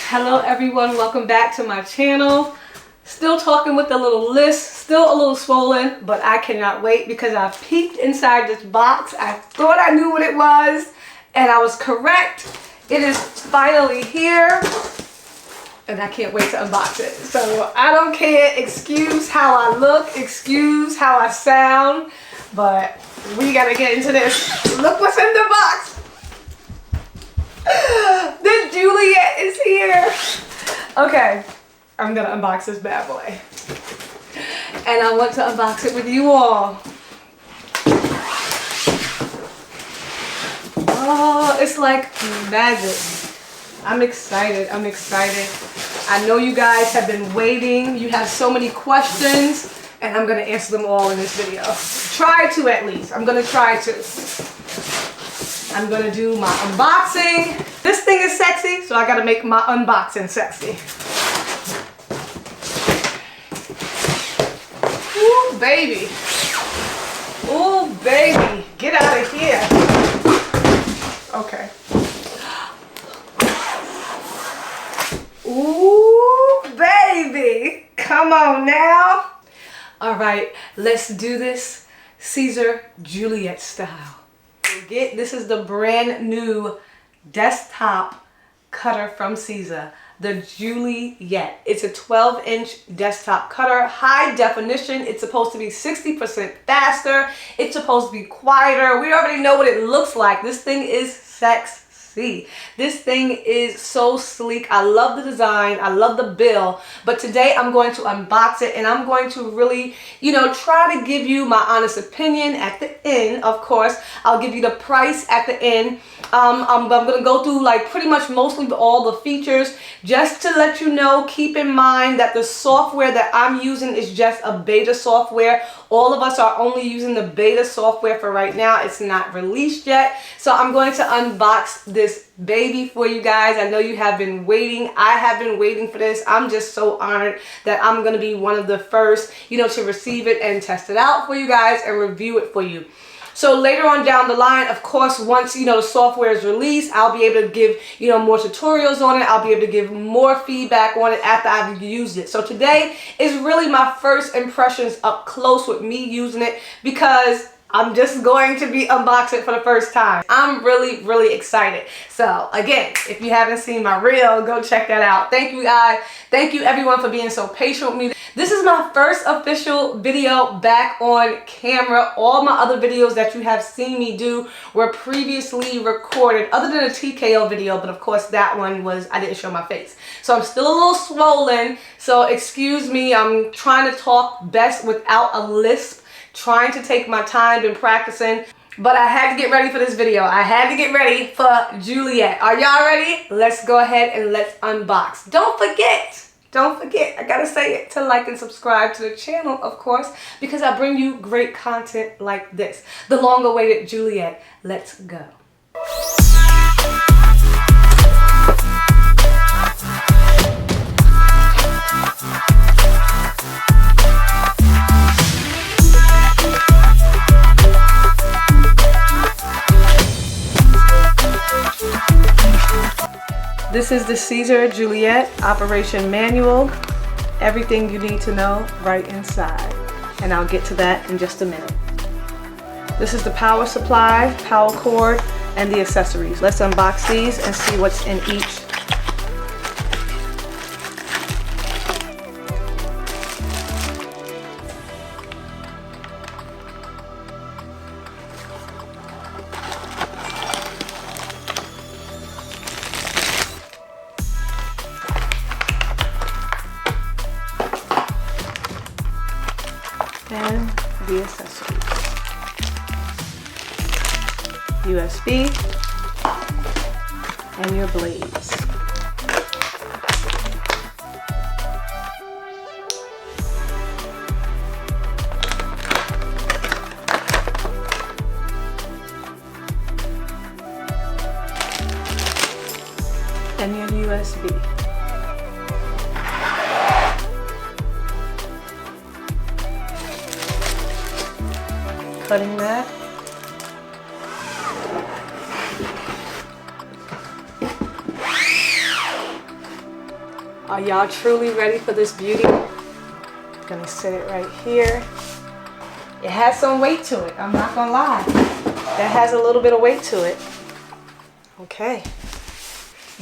Hello everyone, welcome back to my channel. Still talking with a little list, still a little swollen, but I cannot wait because I peeked inside this box. I thought I knew what it was and I was correct. It is finally here and I can't wait to unbox it. So I don't care, excuse how I look, excuse how I sound, but we gotta get into this. Look what's in the box. The Juliet is here. Okay, I'm gonna unbox this bad boy. And I want to unbox it with you all. Oh, it's like magic. I'm excited, I'm excited. I know you guys have been waiting. You have so many questions and I'm gonna answer them all in this video. Try to at least, I'm gonna try to. I'm gonna do my unboxing. This thing is sexy, so I gotta make my unboxing sexy. Ooh, baby. Ooh, baby. Get out of here. Okay. Ooh, baby. Come on now. All right, let's do this Siser Juliet style. This is the brand new desktop cutter from Siser, the Juliet. It's a 12-inch desktop cutter, high definition. It's supposed to be 60% faster. It's supposed to be quieter. We already know what it looks like. This thing is sexy. This thing is so sleek. I love the design. I love the bill. But today I'm going to unbox it and I'm going to really, try to give you my honest opinion at the end. Of course, I'll give you the price at the end. I'm going to go through like pretty much mostly all the features just to let you know. Keep in mind that the software that I'm using is just a beta software. All of us are only using the beta software for right now. It's not released yet. So I'm going to unbox this baby for you guys. I know you have been waiting. I have been waiting for this. I'm just so honored that I'm going to be one of the first, to receive it and test it out for you guys and review it for you. So later on down the line, of course, once, the software is released, I'll be able to give, more tutorials on it. I'll be able to give more feedback on it after I've used it. So today is really my first impressions up close with me using it because I'm just going to be unboxing it for the first time. I'm really, really excited. So again, if you haven't seen my reel, go check that out. Thank you guys. Thank you everyone for being so patient with me. This is my first official video back on camera. All my other videos that you have seen me do were previously recorded, other than a TKO video, but of course that one was, I didn't show my face. So I'm still a little swollen, so excuse me. I'm trying to talk best without a lisp. Trying to take my time, been practicing, but I had to get ready for this video. I had to get ready for Juliet. Are y'all ready? Let's go ahead and let's unbox. Don't forget, I gotta say it, to like and subscribe to the channel, of course, because I bring you great content like this. The long-awaited Juliet. Let's go. This is the Siser Juliet operation manual. Everything you need to know right inside. And I'll get to that in just a minute. This is the power supply, power cord, and the accessories. Let's unbox these and see what's in each. And the accessories. USB and your blades. And your USB. Cutting that. Are y'all truly ready for this beauty? I'm gonna set it right here. It has some weight to it, I'm not gonna lie. That has a little bit of weight to it. Okay.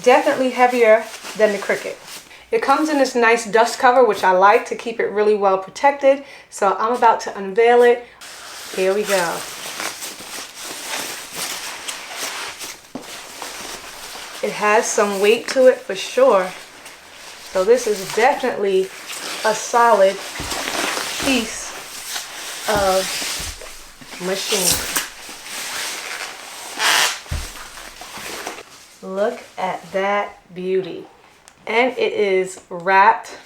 Definitely heavier than the Cricut. It comes in this nice dust cover, which I like to keep it really well protected. So I'm about to unveil it. Here we go. It has some weight to it for sure. So this is definitely a solid piece of machine. Look at that beauty. And it is wrapped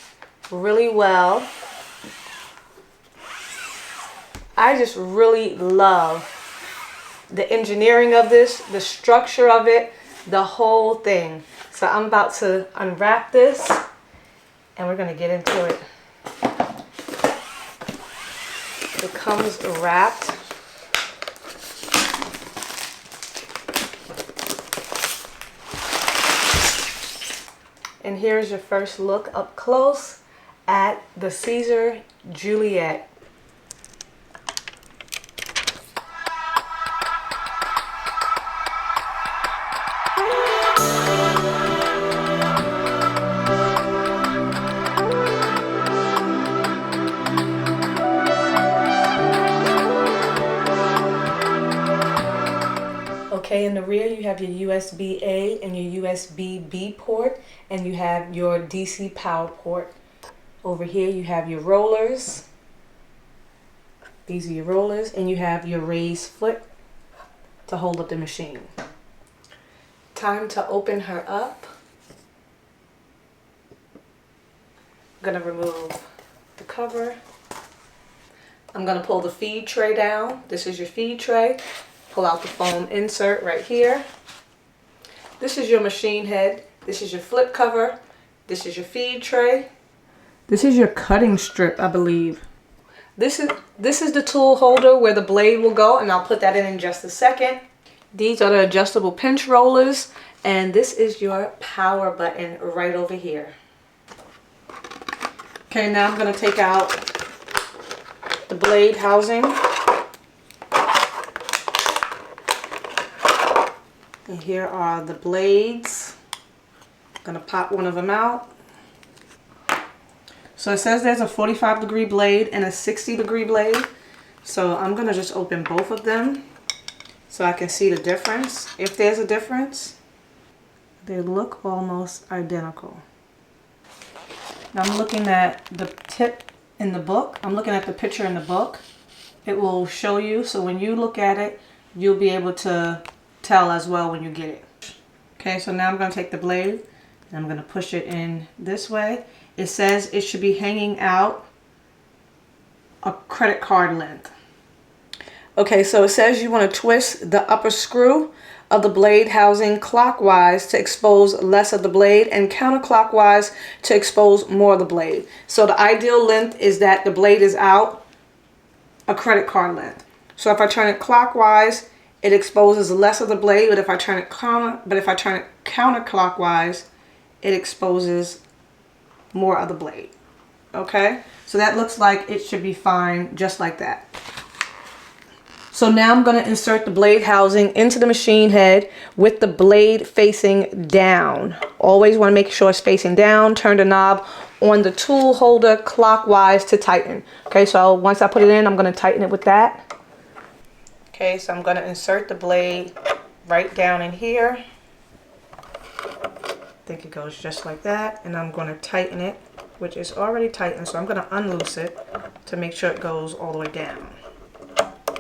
really well. I just really love the engineering of this, the structure of it, the whole thing. So I'm about to unwrap this and we're gonna get into it. It comes wrapped. And here's your first look up close at the Siser Juliet. Okay, in the rear you have your USB-A and your USB-B port, and you have your DC power port. Over here you have your rollers. These are your rollers, and you have your raised foot to hold up the machine. Time to open her up. I'm gonna remove the cover. I'm gonna pull the feed tray down. This is your feed tray. Pull out the foam insert right here. This is your machine head. This is your flip cover. This is your feed tray. This is your cutting strip, I believe. This is the tool holder where the blade will go, and I'll put that in just a second. These are the adjustable pinch rollers, and this is your power button right over here. Okay, now I'm going to take out the blade housing. And here are the blades. I'm going to pop one of them out. So it says there's a 45-degree blade and a 60-degree blade. So I'm going to just open both of them so I can see the difference. If there's a difference, they look almost identical. Now I'm looking at the tip in the book. I'm looking at the picture in the book. It will show you. So when you look at it, you'll be able to tell as well when you get it. Okay, so now I'm going to take the blade and I'm going to push it in this way. It says it should be hanging out a credit card length. Okay, so it says you want to twist the upper screw of the blade housing clockwise to expose less of the blade, and counterclockwise to expose more of the blade. So the ideal length is that the blade is out a credit card length. So if I turn it clockwise, it exposes less of the blade, but if I turn it counterclockwise, it exposes more of the blade. Okay, so that looks like it should be fine just like that. So now I'm going to insert the blade housing into the machine head with the blade facing down. Always want to make sure it's facing down. Turn the knob on the tool holder clockwise to tighten. Okay, so once I put it in, I'm going to tighten it with that. Okay, so I'm going to insert the blade right down in here. I think it goes just like that. And I'm going to tighten it, which is already tightened. So I'm going to unloose it to make sure it goes all the way down.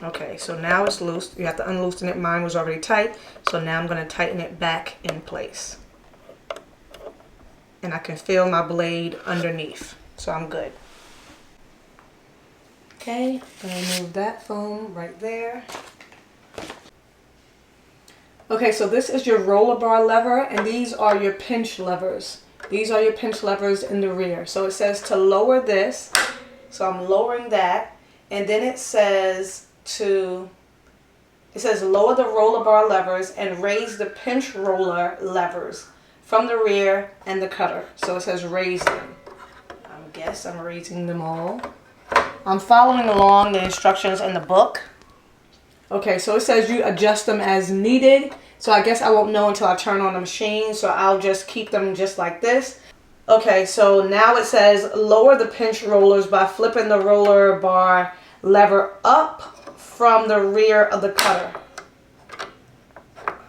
Okay, so now it's loose. You have to unloosen it. Mine was already tight. So now I'm going to tighten it back in place. And I can feel my blade underneath. So I'm good. Okay, I'm going to remove that foam right there. Okay, so this is your roller bar lever, and these are your pinch levers. These are your pinch levers in the rear. So it says to lower this. So I'm lowering that. And then it says lower the roller bar levers and raise the pinch roller levers from the rear and the cutter. So it says raise them. I guess I'm raising them all. I'm following along the instructions in the book. Okay, so it says you adjust them as needed. So I guess I won't know until I turn on the machine. So I'll just keep them just like this. Okay, so now it says lower the pinch rollers by flipping the roller bar lever up from the rear of the cutter.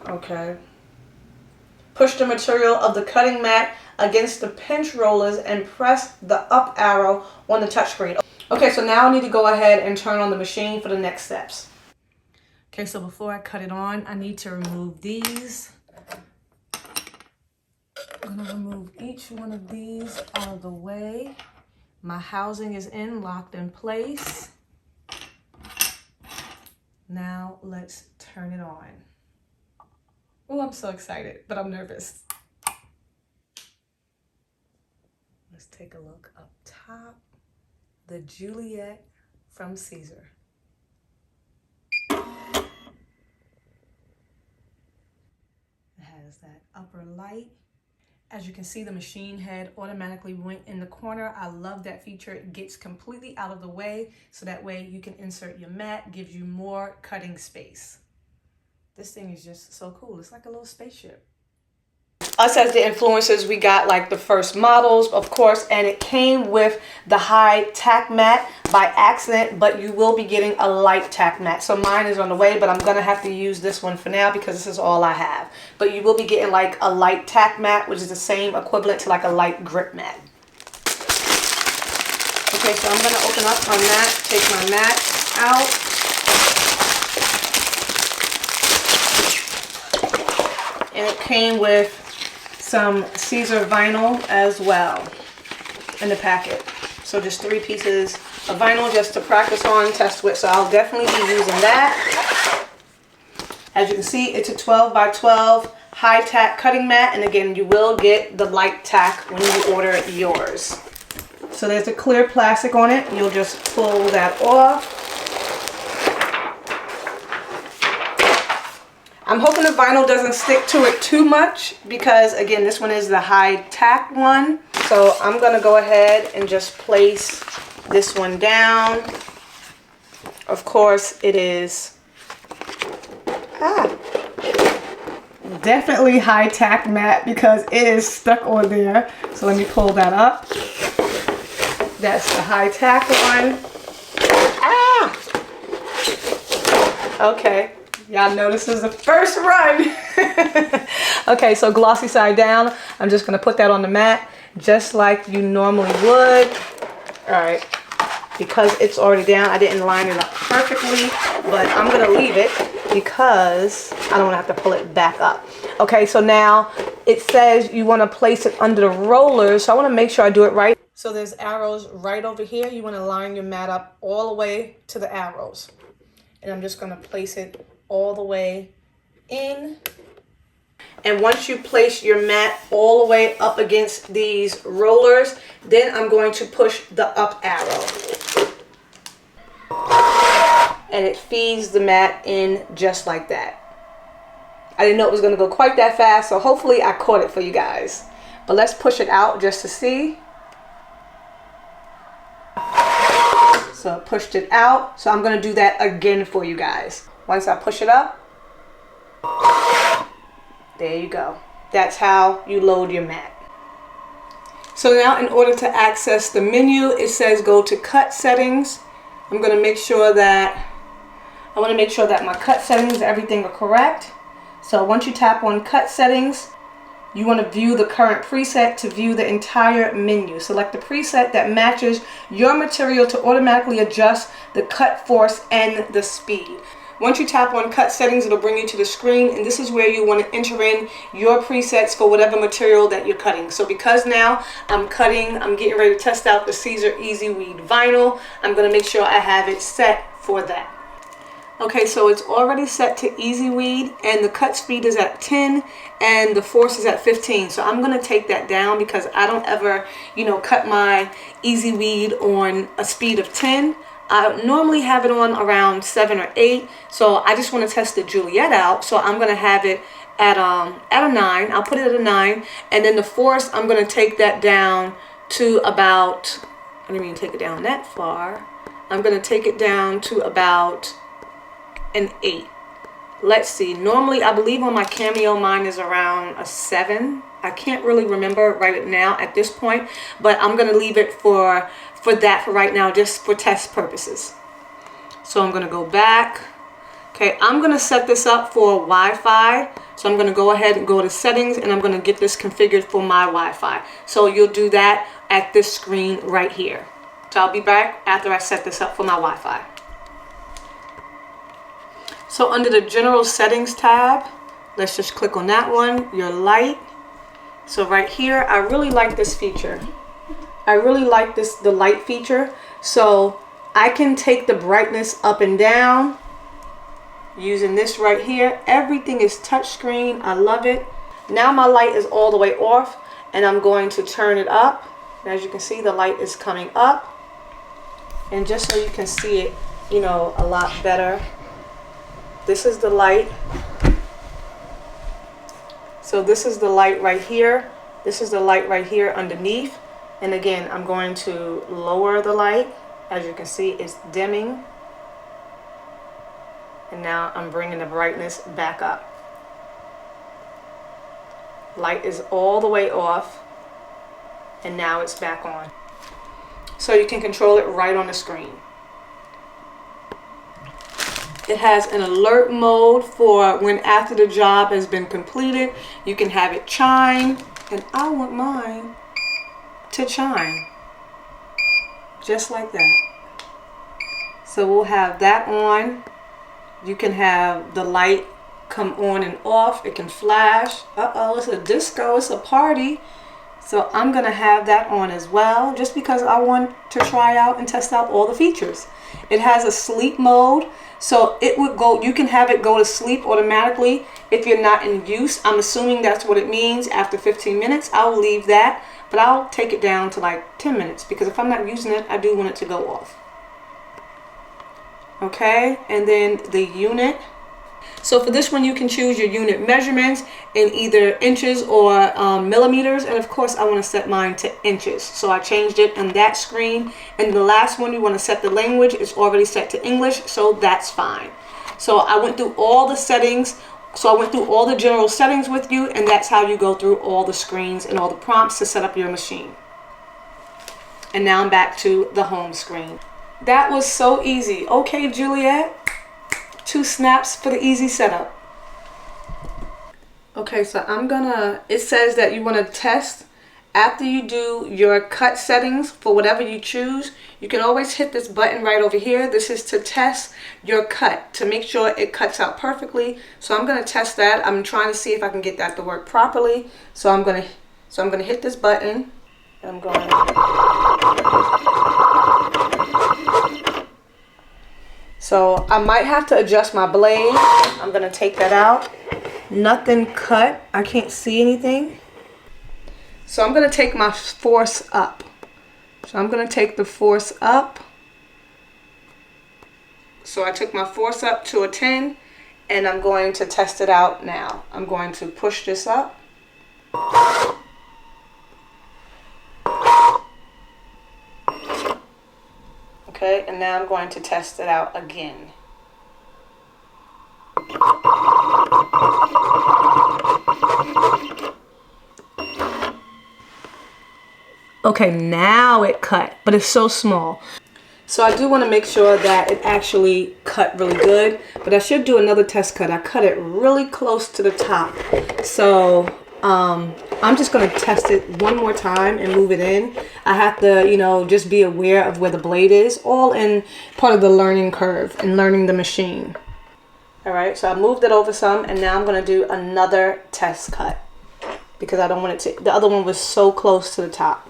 Okay. Push the material of the cutting mat against the pinch rollers and press the up arrow on the touchscreen. Okay, so now I need to go ahead and turn on the machine for the next steps. Okay, so before I cut it on, I need to remove these. I'm gonna remove each one of these out of the way. My housing is locked in place. Now let's turn it on. Oh, I'm so excited, but I'm nervous. Let's take a look up top. The Juliet from Siser. It has that upper light. As you can see, the machine head automatically went in the corner. I love that feature. It gets completely out of the way, so that way you can insert your mat, gives you more cutting space. This thing is just so cool. It's like a little spaceship. Us as the influencers, we got like the first models, of course, and it came with the high tack mat by accident, but you will be getting a light tack mat. So mine is on the way, but I'm gonna have to use this one for now because this is all I have. But you will be getting like a light tack mat, which is the same equivalent to like a light grip mat. Okay, so I'm gonna open up my mat, take my mat out. And it came with some Siser vinyl as well in the packet. So just 3 pieces of vinyl just to practice on, test with. So I'll definitely be using that. As you can see, it's a 12 by 12 high tack cutting mat. And again, you will get the light tack when you order yours. So there's a clear plastic on it. You'll just pull that off. I'm hoping the vinyl doesn't stick to it too much because, again, this one is the high tack one. So I'm going to go ahead and just place this one down. Of course, it is definitely high tack mat because it is stuck on there. So let me pull that up. That's the high tack one. Okay. Y'all know this is the first run. Okay, so glossy side down. I'm just gonna put that on the mat just like you normally would. All right, because it's already down, I didn't line it up perfectly, but I'm gonna leave it because I don't wanna have to pull it back up. Okay, so now it says you wanna place it under the rollers, so I wanna make sure I do it right. So there's arrows right over here. You wanna line your mat up all the way to the arrows. And I'm just gonna place it all the way in. And once you place your mat all the way up against these rollers, then I'm going to push the up arrow. And it feeds the mat in just like that. I didn't know it was going to go quite that fast, so hopefully I caught it for you guys. But let's push it out just to see. So I pushed it out, so I'm going to do that again for you guys. Once I push it up, there you go. That's how you load your mat. So now in order to access the menu, it says go to cut settings. I'm going to make sure that my cut settings, everything are correct. So once you tap on cut settings, you want to view the current preset to view the entire menu. Select the preset that matches your material to automatically adjust the cut force and the speed. Once you tap on cut settings, it'll bring you to the screen, and this is where you want to enter in your presets for whatever material that you're cutting. So because now I'm getting ready to test out the Siser Easy Weed vinyl, I'm going to make sure I have it set for that. Okay, so it's already set to Easy Weed, and the cut speed is at 10 and the force is at 15. So I'm going to take that down because I don't ever, cut my Easy Weed on a speed of 10. I normally have it on around 7 or 8, so I just want to test the Juliet out, so I'm going to have it at a 9. I'll put it at a 9, and then the force, I'm going to take that down to about, I didn't even take it down that far. I'm going to take it down to about an 8. Let's see. Normally, I believe on my Cameo, mine is around a 7. I can't really remember right now at this point, but I'm going to leave it for that for right now, just for test purposes. So I'm going to go back. Okay, I'm going to set this up for Wi-Fi. So I'm going to go ahead and go to settings, and I'm going to get this configured for my Wi-Fi. So you'll do that at this screen right here. So I'll be back after I set this up for my Wi-Fi. So under the general settings tab, let's just click on that one, your light. So right here, I really like this feature. I really like the light feature. So I can take the brightness up and down using this right here. Everything is touchscreen. I love it. Now my light is all the way off, and I'm going to turn it up. As you can see, the light is coming up. And just so you can see it, you know, a lot better, this is the light. So this is the light right here. This is the light right here underneath. And again, I'm going to lower the light. As you can see, it's dimming. And now I'm bringing the brightness back up. Light is all the way off, and now it's back on. So you can control it right on the screen. It has an alert mode for when after the job has been completed. You can have it chime, and I want mine to chime just like that. So we'll have that on. You can have the light come on and off. It can flash. Uh-oh, it's a disco, it's a party. So I'm gonna have that on as well, just because I want to try out and test out all the features. It has a sleep mode, so it would go, you can have it go to sleep automatically if you're not in use. I'm assuming that's what it means. After 15 minutes, I'll leave that, but I'll take it down to like 10 minutes, because if I'm not using it, I do want it to go off. Okay, and then the unit. So for this one, you can choose your unit measurements in either inches or millimeters. And of course, I want to set mine to inches. So I changed it on that screen. And the last one, you want to set the language. It's already set to English, so that's fine. So I went through all the settings. So I went through all the general settings with you, and that's how you go through all the screens and all the prompts to set up your machine. And now I'm back to the home screen. That was so easy. Okay, Juliet. 2 snaps for the easy setup. Okay, so it says that you want to test after you do your cut settings for whatever you choose. You can always hit this button right over here. This is to test your cut, to make sure it cuts out perfectly. So I'm going to test that. I'm trying to see if I can get that to work properly. So I'm going to hit this button. And I'm going So I might have to adjust my blade. I'm going to take that out. Nothing cut. I can't see anything. So I'm going to take my force up. So I'm going to take the force up. So I took my force up to a 10, and I'm going to test it out now. I'm going to push this up. Okay, and now I'm going to test it out again. Okay, now it cut, but it's so small. So I do want to make sure that it actually cut really good, but I should do another test cut. I cut it really close to the top. So I'm just going to test it one more time and move it in. I have to, you know, just be aware of where the blade is, all in part of the learning curve and learning the machine. All right, so I moved it over some, and now I'm going to do another test cut because I don't want it to, the other one was so close to the top.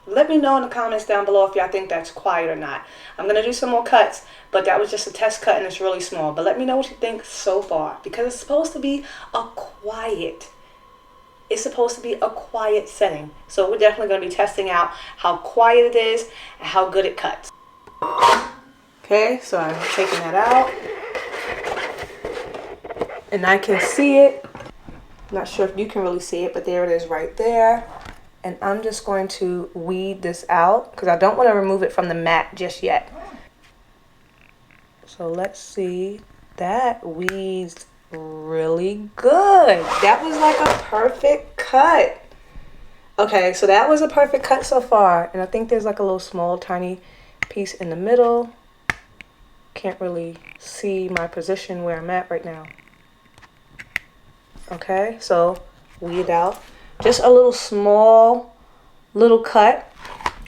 Let me know in the comments down below if y'all think that's quiet or not. I'm going to do some more cuts, but that was just a test cut and it's really small. But let me know what you think so far, because it's supposed to be a quiet. It's supposed to be a quiet setting. So we're definitely going to be testing out how quiet it is and how good it cuts. Okay, so I'm taking that out. And I can see it. Not sure if you can really see it, but there it is right there. And I'm just going to weed this out because I don't want to remove it from the mat just yet. So let's see. That weeds really good. That was like a perfect cut. Okay, so that was a perfect cut so far. And I think there's like a little small tiny piece in the middle. Can't really see my position where I'm at right now. Okay, so weed out. Just a little small little cut.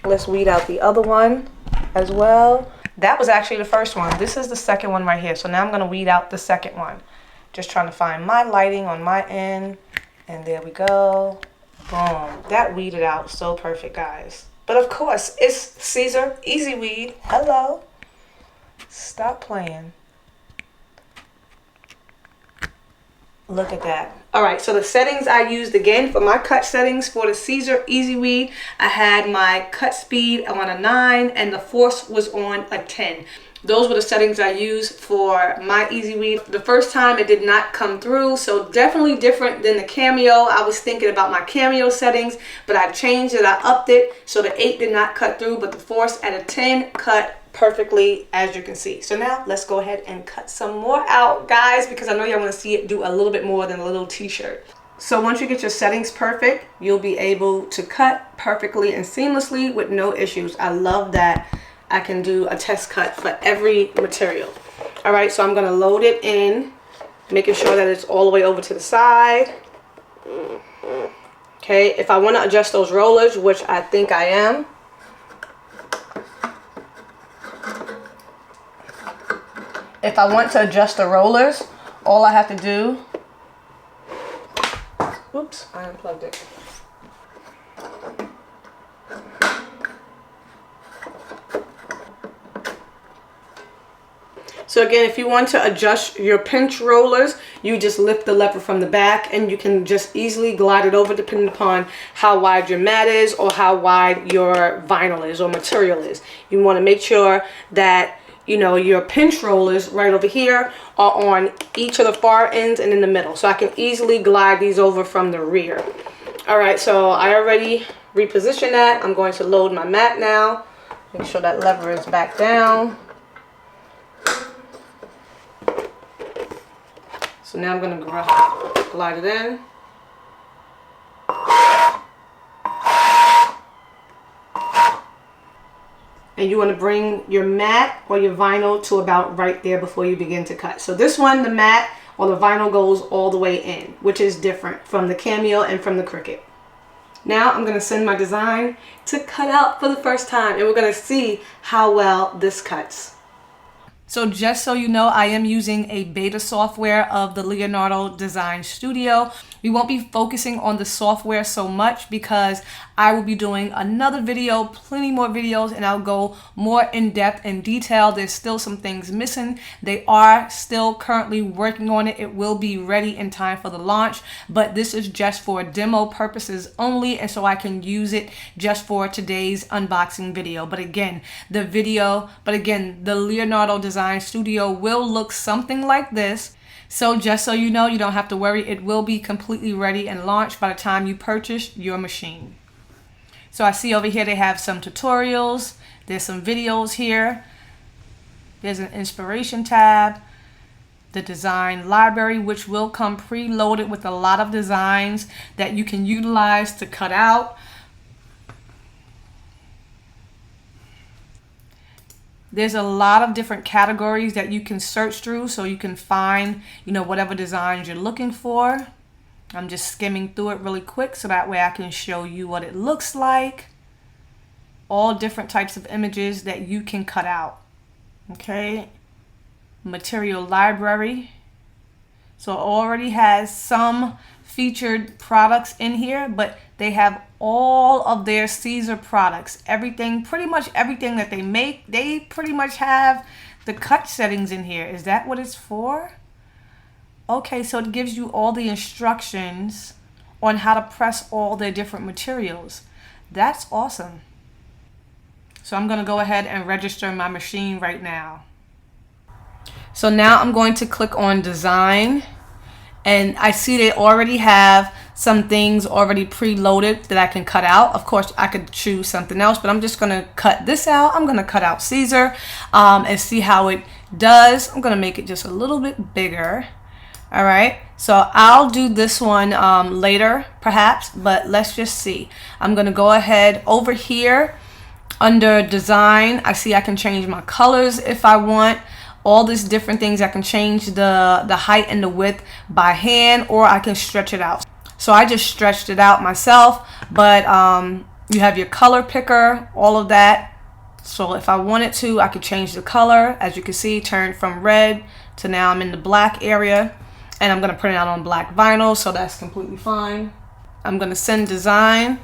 Let's weed out the other one as well. That was actually the first one. This is the second one right here. So now I'm going to weed out the second one. Just trying to find my lighting on my end. And there we go. Boom. That weeded out so perfect, guys. But of course, it's Siser Easy Weed. Hello. Stop playing. Look at that. All right, so the settings I used again for my cut settings for the Siser Easy Weed, I had my cut speed on a 9 and the force was on a 10. Those were the settings I used for my Easy Weed. The first time it did not come through, so definitely different than the Cameo. I was thinking about my Cameo settings, but I changed it, I upped it, so the 8 did not cut through, but the force at a 10 cut perfectly, as you can see. So now let's go ahead and cut some more out, guys, because I know y'all want to see it do a little bit more than a little t-shirt. So once you get your settings perfect, you'll be able to cut perfectly and seamlessly with no issues. I love that I can do a test cut for every material. All right, so I'm going to load it in, making sure that it's all the way over to the side. Okay, if I want to adjust those rollers, which I think I am, if I want to adjust the rollers, all I have to do, oops, I unplugged it. So again, if you want to adjust your pinch rollers, you just lift the lever from the back and you can just easily glide it over depending upon how wide your mat is or how wide your vinyl is or material is. You want to make sure that, you know, your pinch rollers right over here are on each of the far ends and in the middle. So I can easily glide these over from the rear. All right, so I already repositioned that. I'm going to load my mat now. Make sure that lever is back down. So now I'm going to glide it in. And you want to bring your mat or your vinyl to about right there before you begin to cut. So this one, the mat or the vinyl goes all the way in, which is different from the Cameo and from the Cricut. Now I'm going to send my design to cut out for the first time and we're going to see how well this cuts. So just so you know, I am using a beta software of the Leonardo Design Studio. We won't be focusing on the software so much because I will be doing another video, plenty more videos, and I'll go more in depth and detail. There's still some things missing. They are still currently working on it. It will be ready in time for the launch, but this is just for demo purposes only, and so I can use it just for today's unboxing video. But again, the Leonardo Design Studio will look something like this. So just so you know, you don't have to worry. It will be completely ready and launched by the time you purchase your machine. So I see over here they have some tutorials. There's some videos here. There's an inspiration tab. The design library, which will come preloaded with a lot of designs that you can utilize to cut out. There's a lot of different categories that you can search through so you can find, you know, whatever designs you're looking for. I'm just skimming through it really quick so that way I can show you what it looks like. All different types of images that you can cut out. Okay. Material library. So it already has some featured products in here, but they have all of their Siser products. Everything, pretty much everything that they make, they pretty much have the cut settings in here. Is that what it's for? Okay, so it gives you all the instructions on how to press all their different materials. That's awesome. So I'm going to go ahead and register my machine right now. So now I'm going to click on design, and I see they already have some things already preloaded that I can cut out. Of course, I could choose something else, but I'm just going to cut this out. I'm going to cut out Siser and see how it does. I'm going to make it just a little bit bigger. All right, so I'll do this one later perhaps, but let's just see. I'm going to go ahead over here under design. I see I can change my colors if I want. All these different things. I can change the height and the width by hand, or I can stretch it out. So I just stretched it out myself, but you have your color picker, all of that. So if I wanted to, I could change the color. As you can see, turn from red to now I'm in the black area, and I'm going to print it out on black vinyl, so that's completely fine. I'm going to send design.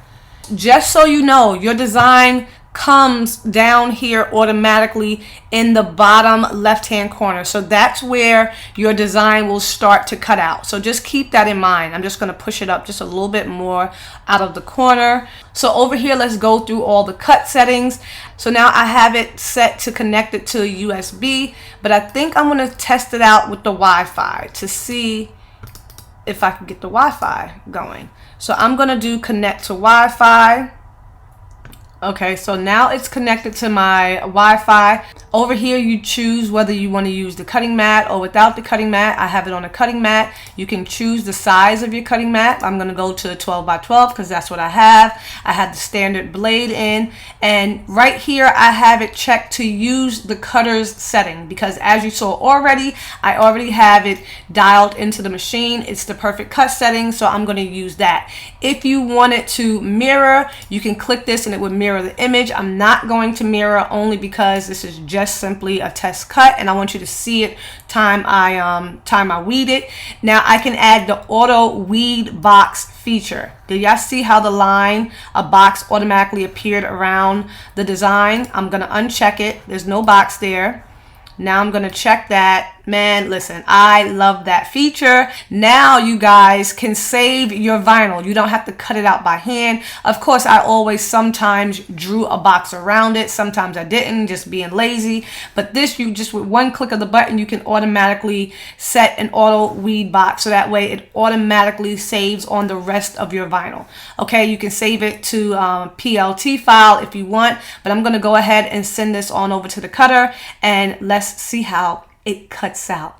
Just so you know, your design comes down here automatically in the bottom left hand corner, so that's where your design will start to cut out. So just keep that in mind. I'm just going to push it up just a little bit more out of the corner. So over here, let's go through all the cut settings. So now I have it set to connect it to USB, but I think I'm going to test it out with the Wi-Fi to see if I can get the Wi-Fi going. So I'm going to do connect to Wi-Fi. Okay, so now it's connected to my Wi-Fi. Over here, you choose whether you want to use the cutting mat or without the cutting mat. I have it on a cutting mat. You can choose the size of your cutting mat. I'm going to go to 12 by 12 because that's what I have. I have the standard blade in, and right here I have it checked to use the cutter's setting because as you saw already, I already have it dialed into the machine. It's the perfect cut setting, so I'm going to use that. If you want it to mirror, you can click this and it would mirror the image. I'm not going to mirror only because this is just simply a test cut and I want you to see it time I weed it. Now I can add the auto weed box feature. Did y'all see how a box automatically appeared around the design? I'm gonna uncheck it. There's no box there. Now I'm gonna check that. Man, listen, I love that feature. Now you guys can save your vinyl. You don't have to cut it out by hand. Of course, I always sometimes drew a box around it. Sometimes I didn't, just being lazy. But this, you just with one click of the button, you can automatically set an auto weed box. So that way it automatically saves on the rest of your vinyl. Okay, you can save it to PLT file if you want. But I'm gonna go ahead and send this on over to the cutter and let's see how it cuts out.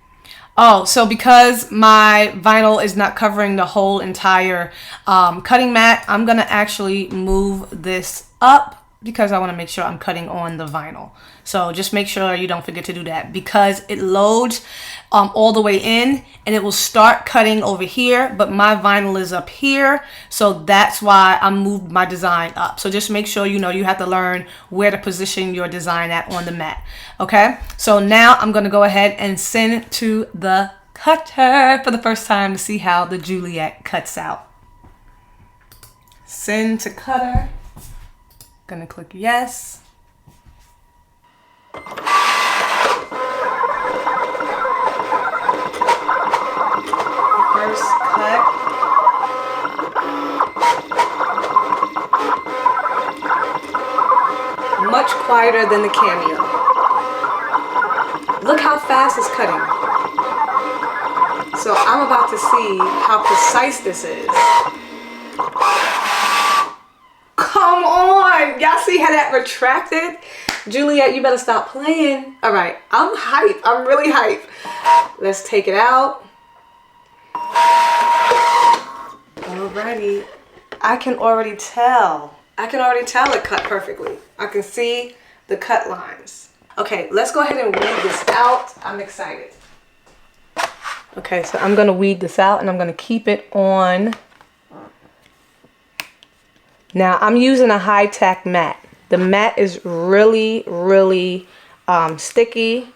Oh, so because my vinyl is not covering the whole entire cutting mat, I'm gonna actually move this up because I want to make sure I'm cutting on the vinyl. So just make sure you don't forget to do that because it loads all the way in and it will start cutting over here, but my vinyl is up here, so that's why I moved my design up. So just make sure you know you have to learn where to position your design at on the mat. Okay, so now I'm going to go ahead and send it to the cutter for the first time to see how the Juliet cuts out. Send to cutter. Gonna click yes. First cut. Much quieter than the Cameo. Look how fast it's cutting. So I'm about to see how precise this is. Come on! Y'all see how that retracted? Juliet, you better stop playing. All right, I'm hype. I'm really hype. Let's take it out. Alrighty. I can already tell it cut perfectly. I can see the cut lines. Okay, let's go ahead and weed this out. I'm excited. Okay, so I'm going to weed this out and I'm going to keep it on. Now I'm using a high-tack mat. The mat is really, really sticky,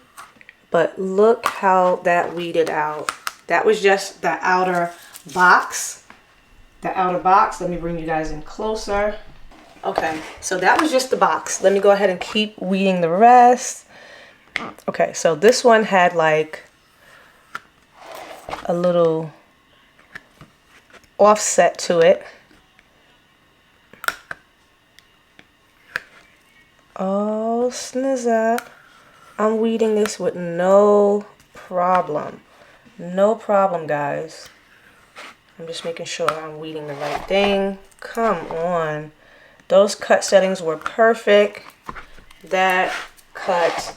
but look how that weeded out. That was just the outer box. The outer box. Let me bring you guys in closer. Okay, so that was just the box. Let me go ahead and keep weeding the rest. Okay, so this one had like a little offset to it. Oh, snizza. I'm weeding this with no problem. No problem, guys. I'm just making sure I'm reading the right thing. Come on. Those cut settings were perfect. That cut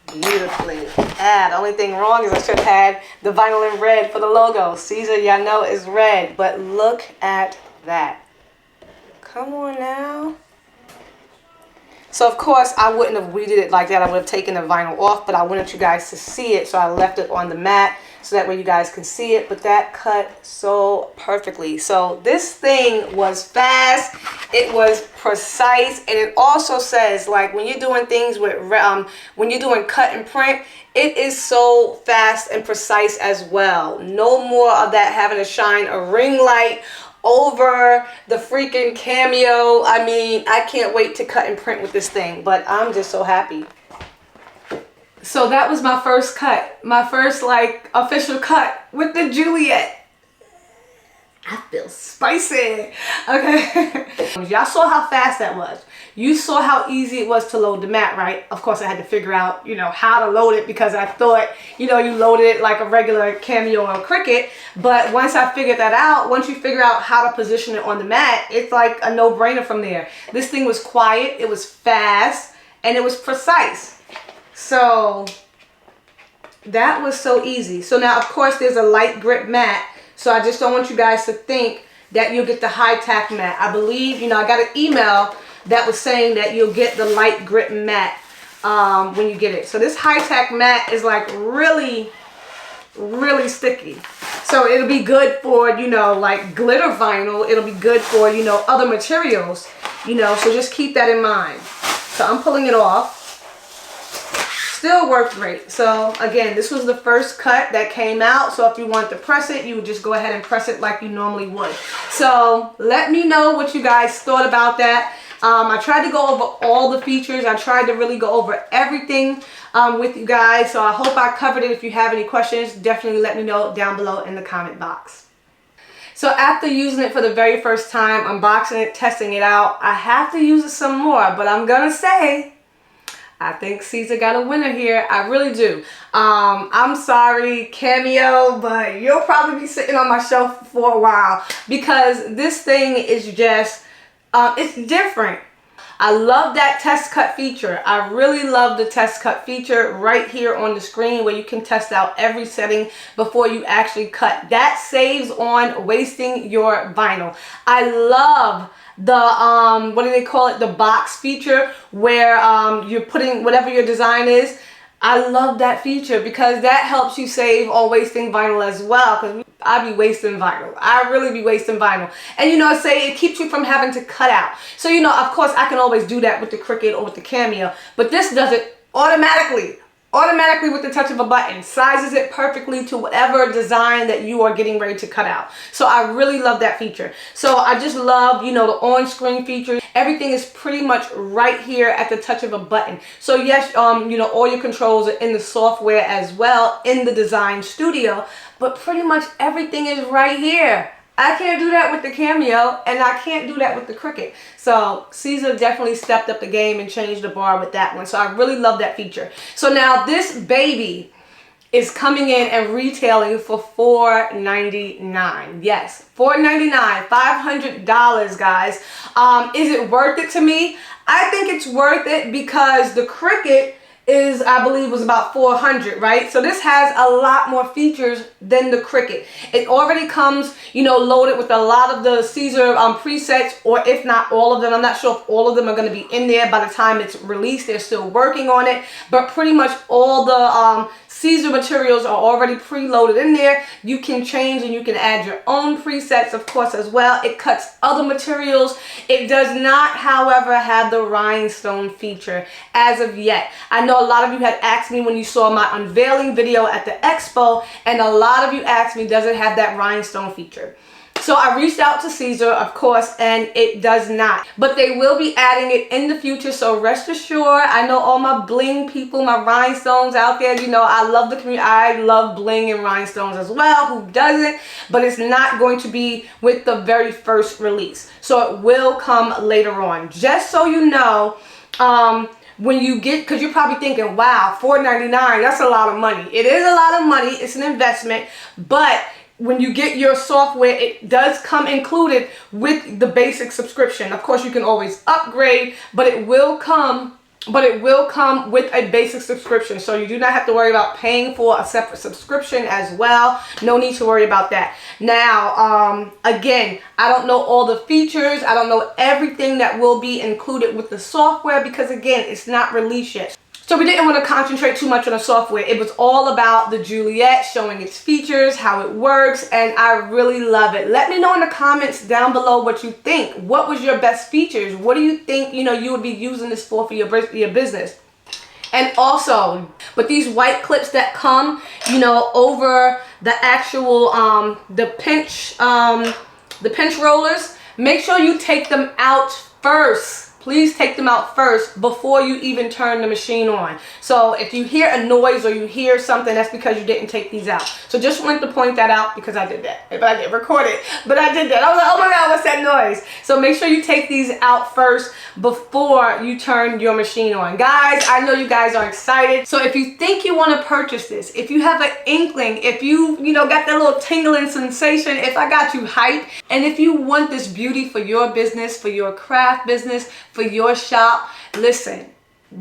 beautifully. The only thing wrong is I should have had the vinyl in red for the logo. Siser, y'all know, is red. But look at that. Come on now. So, of course, I wouldn't have weeded it like that. I would have taken the vinyl off, but I wanted you guys to see it, so I left it on the mat so that way you guys can see it. But that cut so perfectly. So, this thing was fast. It was precise. And it also says, like, when you're doing things with, when you're doing cut and print, it is so fast and precise as well. No more of that having to shine a ring light over the freaking cameo. I mean, I can't wait to cut and print with this thing, but I'm just so happy. So that was my first cut, my first like official cut with the Juliet. I feel spicy. Okay. Y'all saw how fast that was. You saw how easy it was to load the mat, right? Of course, I had to figure out, you know, how to load it because I thought, you know, you loaded it like a regular cameo or Cricut. But once I figured that out, once you figure out how to position it on the mat, it's like a no-brainer from there. This thing was quiet, it was fast, and it was precise. So that was so easy. So now, of course, there's a light grip mat. So I just don't want you guys to think that you'll get the high-tack mat. I believe, you know, I got an email that was saying that you'll get the light grip mat when you get it. So this high-tack mat is like really, really sticky. So it'll be good for, you know, like glitter vinyl. It'll be good for, you know, other materials, you know, so just keep that in mind. So I'm pulling it off. Still worked great. So again, this was the first cut that came out. So if you want to press it, you would just go ahead and press it like you normally would. So let me know what you guys thought about that. I tried to go over all the features. I tried to really go over everything with you guys. So I hope I covered it. If you have any questions, definitely let me know down below in the comment box. So after using it for the very first time, unboxing it, testing it out, I have to use it some more. But I'm going to say, I think Siser got a winner here. I really do. I'm sorry, Cameo, but you'll probably be sitting on my shelf for a while because this thing is just, it's different. I love that test cut feature. I really love the test cut feature right here on the screen where you can test out every setting before you actually cut. That saves on wasting your vinyl. I love the what do they call it, the box feature where you're putting whatever your design is. I love that feature because that helps you save on wasting vinyl as well, because I be wasting vinyl. I really be wasting vinyl. And you know, say it keeps you from having to cut out. So you know, of course I can always do that with the Cricut or with the Cameo, but this does it automatically with the touch of a button. Sizes it perfectly to whatever design that you are getting ready to cut out. So I really love that feature. So I just love, you know, the on-screen features. Everything is pretty much right here at the touch of a button. So yes, you know, all your controls are in the software as well in the design studio, but pretty much everything is right here. I can't do that with the Cameo, and I can't do that with the Cricut. So Siser definitely stepped up the game and changed the bar with that one. So I really love that feature. So now this baby is coming in and retailing for $4.99. Yes, $4.99, $500, guys. Is it worth it to me? I think it's worth it because the Cricut is, I believe, was about $400, right? So this has a lot more features than the Cricut. It already comes, you know, loaded with a lot of the Siser presets, or if not all of them. I'm not sure if all of them are going to be in there by the time it's released. They're still working on it, but pretty much all the Siser materials are already preloaded in there. You can change and you can add your own presets, of course, as well. It cuts other materials. It does not, however, have the rhinestone feature as of yet. I know a lot of you had asked me when you saw my unveiling video at the expo, and a lot of you asked me, does it have that rhinestone feature? So I reached out to Siser, of course, and it does not. But they will be adding it in the future, so rest assured. I know all my bling people, my rhinestones out there, you know, I love the community. I love bling and rhinestones as well. Who doesn't? But it's not going to be with the very first release. So it will come later on. Just so you know, when you get, because you're probably thinking, wow, $4.99, that's a lot of money. It is a lot of money. It's an investment. But when you get your software, it does come included with the basic subscription. Of course, you can always upgrade, but it will come with a basic subscription. So you do not have to worry about paying for a separate subscription as well. No need to worry about that. Now, again, I don't know all the features. I don't know everything that will be included with the software because, again, it's not released yet. So we didn't want to concentrate too much on the software. It was all about the Juliet, showing its features, how it works, and I really love it. Let me know in the comments down below what you think. What was your best features? What do you think, you would be using this for your business? And also, with these white clips that come, over the actual, the pinch rollers, make sure you take them out first. Please take them out first before you even turn the machine on. So if you hear a noise or you hear something, that's because you didn't take these out. So just wanted to point that out because I did that. But I didn't record it, but I did that. I was like, oh my God, what's that noise? So make sure you take these out first before you turn your machine on. Guys, I know you guys are excited. So if you think you want to purchase this, if you have an inkling, if you got that little tingling sensation, if I got you hyped, and if you want this beauty for your business, for your craft business, for your shop, listen,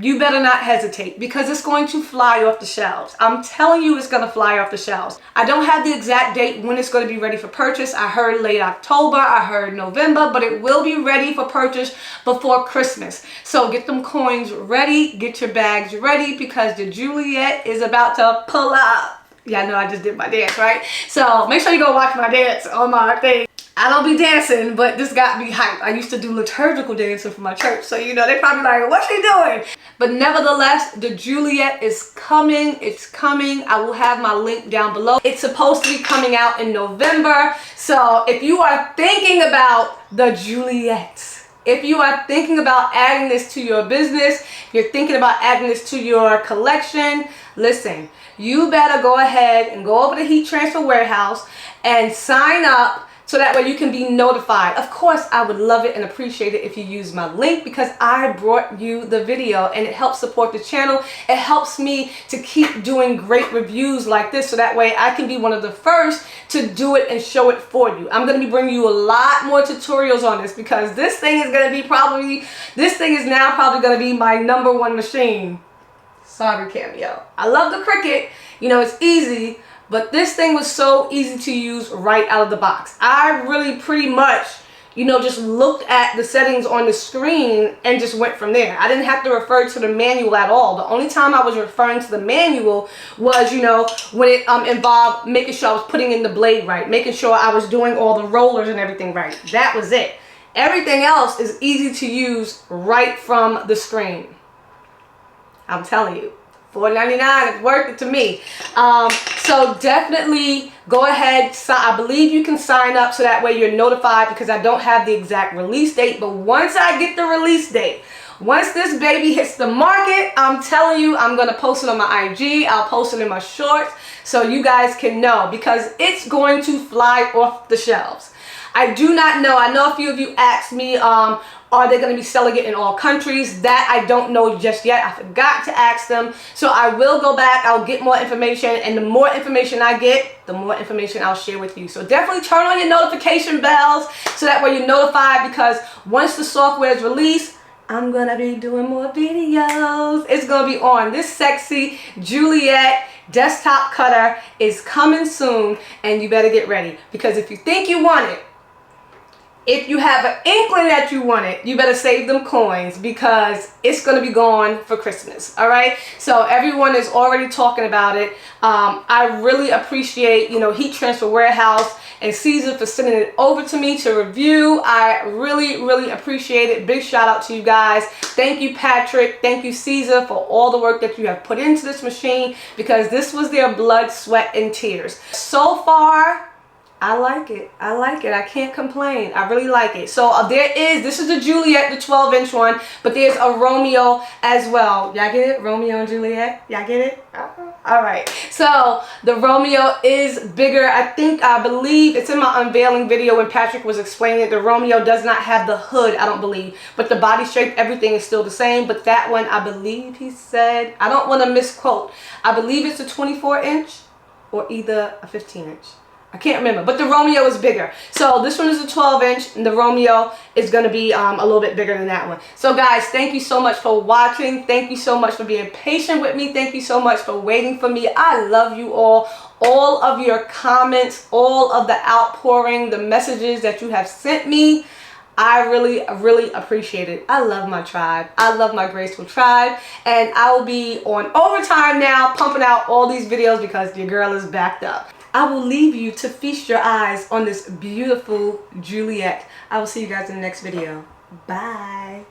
you better not hesitate because it's going to fly off the shelves. I'm telling you, it's going to fly off the shelves. I don't have the exact date when it's going to be ready for purchase. I heard late October, I heard November, but it will be ready for purchase before Christmas. So get them coins ready, get your bags ready because the Juliet is about to pull up. Yeah, I know I just did my dance, right? So make sure you go watch my dance on my thing. I don't be dancing, but this got me hyped. I used to do liturgical dancing for my church, so they probably like, what's she doing? But nevertheless, the Juliet is coming. It's coming. I will have my link down below. It's supposed to be coming out in November. So if you are thinking about the Juliet, if you are thinking about adding this to your business, if you're thinking about adding this to your collection, listen, you better go ahead and go over to Heat Transfer Warehouse and sign up so that way you can be notified. Of course, I would love it and appreciate it if you use my link because I brought you the video and it helps support the channel. It helps me to keep doing great reviews like this so that way I can be one of the first to do it and show it for you. I'm going to be bringing you a lot more tutorials on this because this thing is going to be now probably going to be my #1 machine. Sorry, Cameo. I love the Cricut. It's easy. But this thing was so easy to use right out of the box. I really pretty much, just looked at the settings on the screen and just went from there. I didn't have to refer to the manual at all. The only time I was referring to the manual was, when it involved making sure I was putting in the blade right, making sure I was doing all the rollers and everything right. That was it. Everything else is easy to use right from the screen. I'm telling you. $4.99 is worth it to me. So definitely go ahead. I believe you can sign up so that way you're notified because I don't have the exact release date. But once I get the release date, once this baby hits the market, I'm telling you, I'm going to post it on my IG. I'll post it in my shorts so you guys can know because it's going to fly off the shelves. I do not know. I know a few of you asked me, are they going to be selling it in all countries? That I don't know just yet. I forgot to ask them. So I will go back. I'll get more information. And the more information I get, the more information I'll share with you. So definitely turn on your notification bells so that way you're notified because once the software is released, I'm going to be doing more videos. It's going to be on. This sexy Juliet desktop cutter is coming soon and you better get ready because if you think you want it, if you have an inkling that you want it, you better save them coins because it's going to be gone for Christmas. All right. So everyone is already talking about it. I really appreciate, Heat Transfer Warehouse and Siser for sending it over to me to review. I really, really appreciate it. Big shout out to you guys. Thank you, Patrick. Thank you, Siser, for all the work that you have put into this machine because this was their blood, sweat, and tears. So far, I like it. I like it. I can't complain. I really like it. So this is the Juliet, the 12-inch one, but there's a Romeo as well. Y'all get it? Romeo and Juliet? Y'all get it? All right. So the Romeo is bigger. I believe it's in my unveiling video when Patrick was explaining it. The Romeo does not have the hood, I don't believe, but the body shape, everything is still the same. But that one, I believe he said, I don't want to misquote. I believe it's a 24-inch or either a 15-inch. I can't remember, but the Romeo is bigger. So this one is a 12-inch, and the Romeo is going to be a little bit bigger than that one. So guys, thank you so much for watching. Thank you so much for being patient with me. Thank you so much for waiting for me. I love you all. All of your comments, all of the outpouring, the messages that you have sent me, I really, really appreciate it. I love my tribe. I love my graceful tribe. And I will be on overtime now, pumping out all these videos because your girl is backed up. I will leave you to feast your eyes on this beautiful Juliet. I will see you guys in the next video. Bye.